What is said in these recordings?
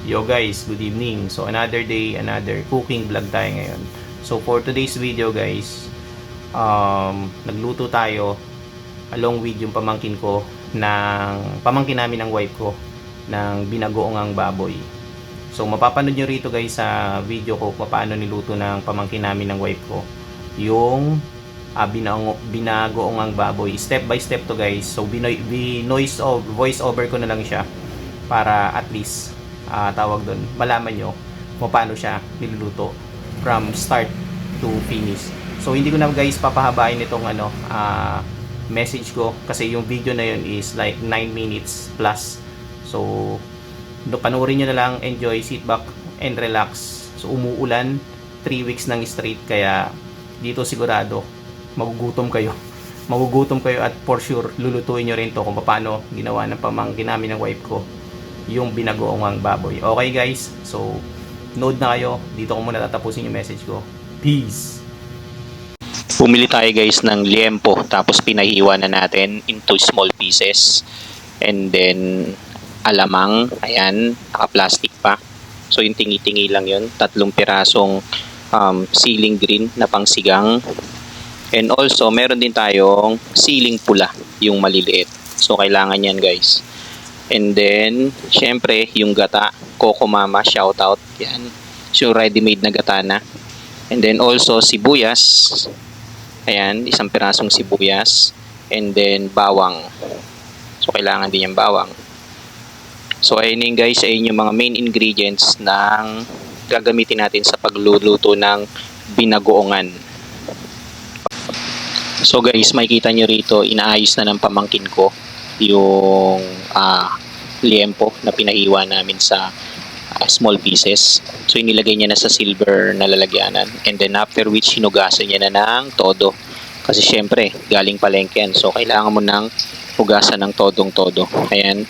Yo guys, good evening. So another day, another cooking vlog tayo ngayon. So for today's video guys, nagluto tayo along with yung pamangkin ko pamangkin namin ng wife ko ng binagoongang baboy. So mapapanood nyo rito guys sa video ko paano niluto ng pamangkin namin ng wife ko yung binagoongang baboy. Step by step to guys. So voice over ko na lang siya para at least tawag doon, malaman nyo kung paano siya niluluto from start to finish. So hindi ko na guys papahabain itong message ko kasi yung video na yun is like 9 minutes plus. So panoorin nyo na lang, enjoy, sit back and relax. So umuulan 3 weeks ng straight, kaya dito sigurado magugutom kayo at for sure lulutuin nyo rin to kung paano ginawa ng pamangkin namin ng wife ko yung binagoongang baboy. Okay guys, so nood na kayo. Dito ko muna tatapusin yung message ko. Peace! Bumili tayo guys ng liempo, tapos pinahiwa na natin into small pieces. And then alamang, ayan, naka-plastic pa. So yung tingi-tingi lang yun, 3 pirasong siling green na pangsigang. And also meron din tayong siling pula, yung maliliit. So kailangan yan guys. And then, syempre, yung gata, Coco Mama, shout out. Yan. So, ready-made na gata na. And then also, sibuyas. Ayan, 1 pirasong sibuyas. And then, bawang. So, kailangan din yung bawang. So, ayun yun guys, ayun yung mga main ingredients ng gagamitin natin sa pagluluto ng binagoongan. So, guys, makikita nyo rito, inaayos na ng pamangkin ko yung liempo na pinahiwa namin sa small pieces. So inilagay niya na sa silver na lalagyanan, and then after which hinugasan niya na ng todo kasi syempre galing palengke yan, so kailangan mo nang hugasan ng todong-todo. Ayan,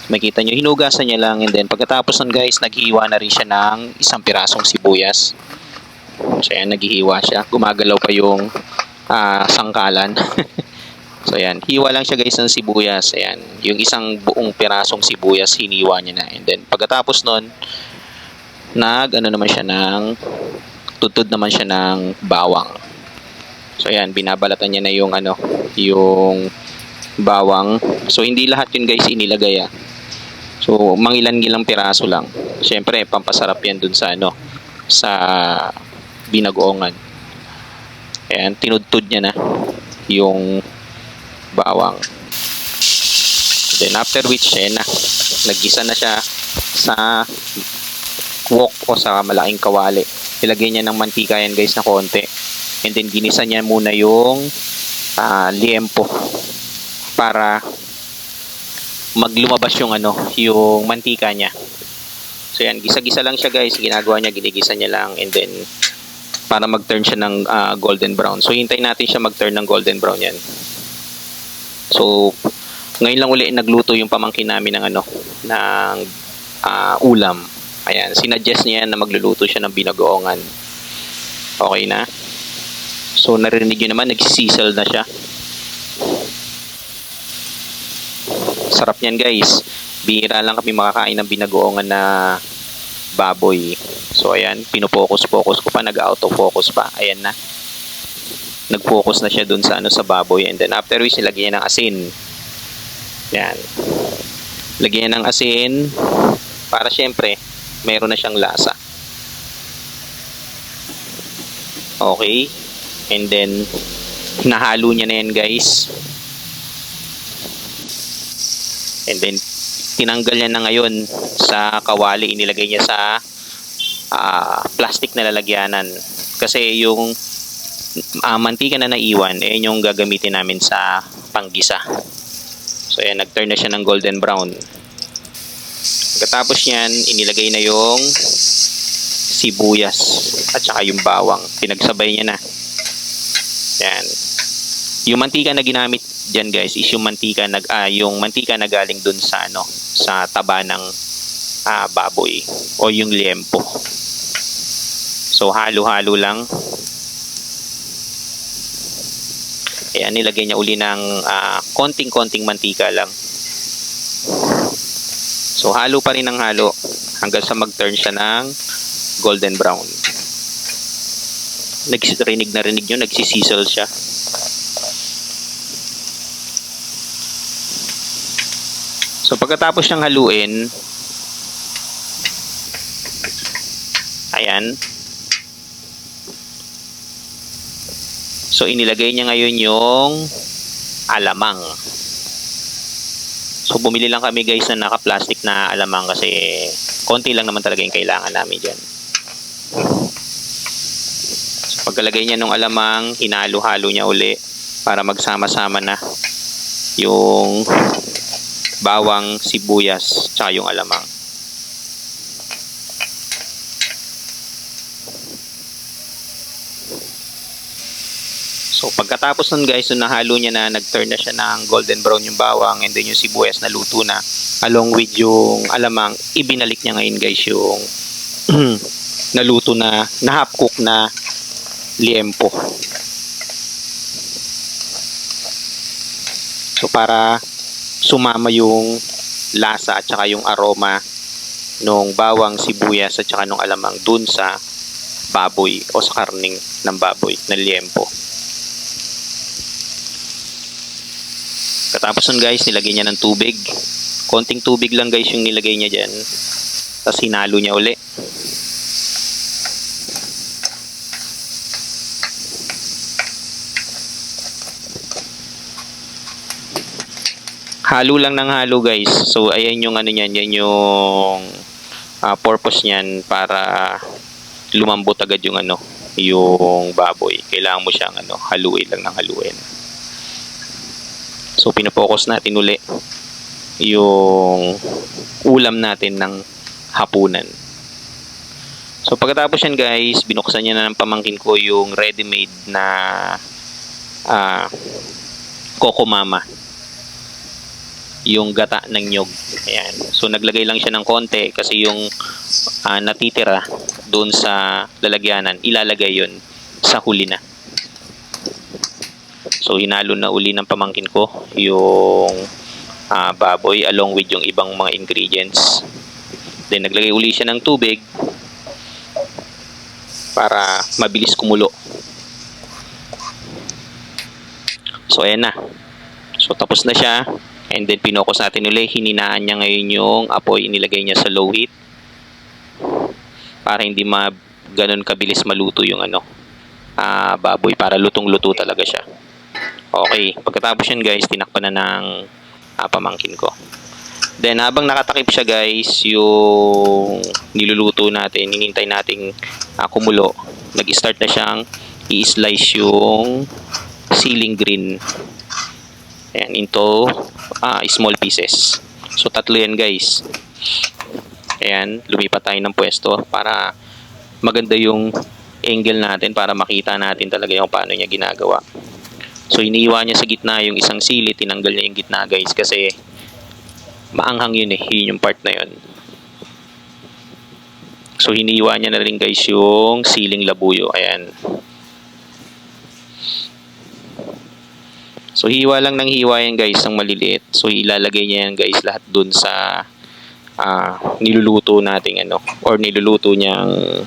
makita nyo, hinugasan niya lang, and then pagkatapos nun guys, naghihiwa na rin siya ng 1 pirasong sibuyas. So ayan, naghihiwa siya, gumagalaw pa yung sangkalan. So ayan, hiwa lang siya guys ng sibuyas. Ayan, yung 1 buong pirasong sibuyas hiniwa niya na. And then pagkatapos nun, tutod naman siya ng bawang. So ayan, binabalatan niya na yung yung bawang. So hindi lahat yun guys inilagay . So mangilan-ngilang piraso lang. Syempre pampasarap yan dun sa sa binagoongan. Ayan, tinudtod niya na yung bawang. Then after which, naggisa na siya sa wok o sa malaking kawali. Ilagay niya ng mantika yan guys na konti. And then ginisa niya muna yung liempo para maglumabas yung yung mantika niya. So yan, gisa-gisa lang siya guys. Ginagawa niya, ginigisa niya lang, and then para mag-turn siya ng golden brown. So hintayin natin siya mag-turn ng golden brown yan. So, ngayon lang uli nagluto yung pamangkin namin ng ulam. Ayan, sinuggest niya na magluluto siya ng binagoongan. Okay na. So, narinig nyo naman, nagsisisal na siya. Sarap niyan guys. Bihira lang kami makakain ng binagoongan na baboy. So, ayan, pinopokus-focus ko pa, nag-auto-focus pa. Ayan na. Nag-focus na siya dun sa sa baboy, and then after which nilagyan niya ng asin. Yan. Lagyan niya ng asin para syempre meron na siyang lasa. Okay. And then nahalo niya na yan guys. And then tinanggal niya na ngayon sa kawali, inilagay niya sa plastic na lalagyanan. Kasi yung mantika na naiwan, yung gagamitin namin sa panggisa. So ayan, nag-turn na siya ng golden brown. Pagkatapos niyan, inilagay na yung sibuyas at saka yung bawang. Pinagsabay niya na. Ayan. Yung mantika na ginamit dyan guys is yung mantika na galing dun sa sa taba ng baboy o yung liempo. So halo-halo lang. Ayan, nilagay niya uli ng konting-konting mantika lang. So halo pa rin ng halo hanggang sa mag-turn siya ng golden brown. Rinig na rinig nyo, nagsisizzle siya. So pagkatapos niyang haluin, ayan. So inilagay niya ngayon yung alamang. So bumili lang kami guys na naka-plastic na alamang kasi konti lang naman talaga yung kailangan namin dyan. So pagkalagay niya ng alamang, hinalo-halo niya uli para magsama-sama na yung bawang, sibuyas, tsaka yung alamang. So pagkatapos nun guys, so nahalo niya na, nag-turn na siya ng golden brown yung bawang and then yung sibuyas na luto na along with yung alamang, ibinalik niya ngayon guys yung naluto na, half cook na liempo. So para sumama yung lasa at saka yung aroma nung bawang, sibuyas at saka nung alamang dun sa baboy o sa karning ng baboy na liempo. Katapos nun guys, nilagay niya ng tubig. Konting tubig lang guys yung nilagay niya dyan. Tapos hinalo niya uli. Halo lang ng halo guys. So ayan yung ano niyan, yan yung purpose niyan para lumambot agad yung ano, yung baboy. Kailangan mo siyang ano, haluin lang ng haluin. So pino-focus natin uli yung ulam natin ng hapunan. So pagkatapos yan guys, binuksan niya na ng pamangkin ko yung ready-made na Coco Mama. Yung gata ng nyog. Ayan. So naglagay lang siya ng konti kasi yung natitira doon sa lalagyanan, ilalagay yon sa huli na. So hinalo na uli ng pamangkin ko yung baboy along with yung ibang mga ingredients. Then naglagay uli siya ng tubig para mabilis kumulo. So ayan na. So tapos na siya. And then pinokos natin ulit, hininaan niya ngayon yung apoy, inilagay niya sa low heat para hindi ganun kabilis maluto yung ano, baboy, para lutong-luto talaga siya. Okay, pagkatapos yan guys, tinakpan na ng pamangkin ko. Then habang nakatakip siya guys, yung niluluto natin, hinintay nating kumulo, nag-start na siyang i-slice yung ceiling green. Ayan, into small pieces. So tatlo yan guys. Ayan, lumipat tayo ng pwesto para maganda yung angle natin, para makita natin talaga yung paano niya ginagawa. So iniiwa niya sa gitna yung isang sili, tinanggal niya yung gitna guys kasi maanghang yun eh, yun yung part na yun. So hiniwa niya na rin guys yung siling labuyo. Ayan. So hiwa lang ng hiwa yan guys ng maliliit. So ilalagay niya yan guys lahat dun sa niluluto nating ano, or niluluto niyang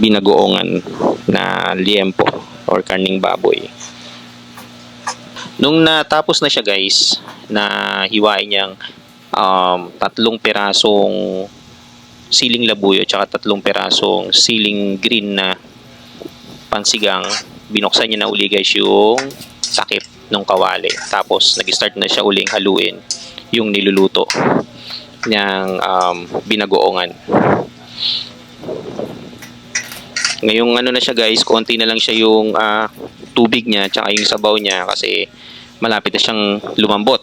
binagoongan na liempo or karning baboy. Nung natapos na siya guys, na hiwain niyang 3 pirasong siling labuyo at 3 pirasong siling green na pansigang, binuksan niya na uli guys yung takip ng kawali. Tapos nag-start na siya uling haluin yung niluluto niyang binagoongan. Ngayong ano na siya guys, konti na lang siya yung tubig niya tsaka yung sabaw niya kasi malapit na siyang lumambot.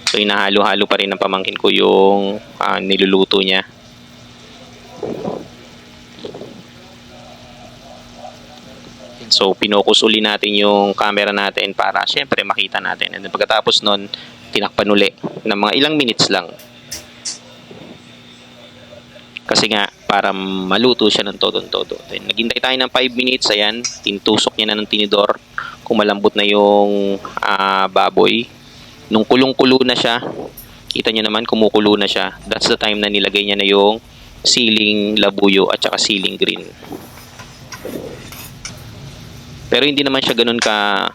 So inahalo-halo pa rin ng pamangkin ko yung niluluto niya. So pinokus uli natin yung camera natin para syempre makita natin. And then pagkatapos nun, tinakpan uli ng mga ilang minutes lang. Kasi nga para maluto siya ng todo-todo. Then naghintay tayo ng 5 minutes, ayan, tintusok niya na ng tinidor kung malambot na yung baboy. Nung kulong-kulo na siya, kita nyo naman kumukulo na siya. That's the time na nilagay niya na yung siling labuyo at saka siling green. Pero hindi naman siya ganun ka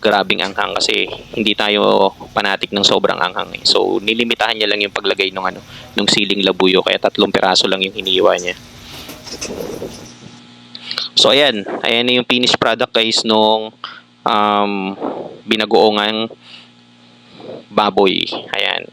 grabing anghang kasi hindi tayo panatik ng sobrang anghang eh. So nilimitahan niya lang yung paglagay ng siling labuyo, kaya 3 piraso lang yung hiniwa niya. So ayan na yung finished product guys nung binagoongang baboy. Ayan.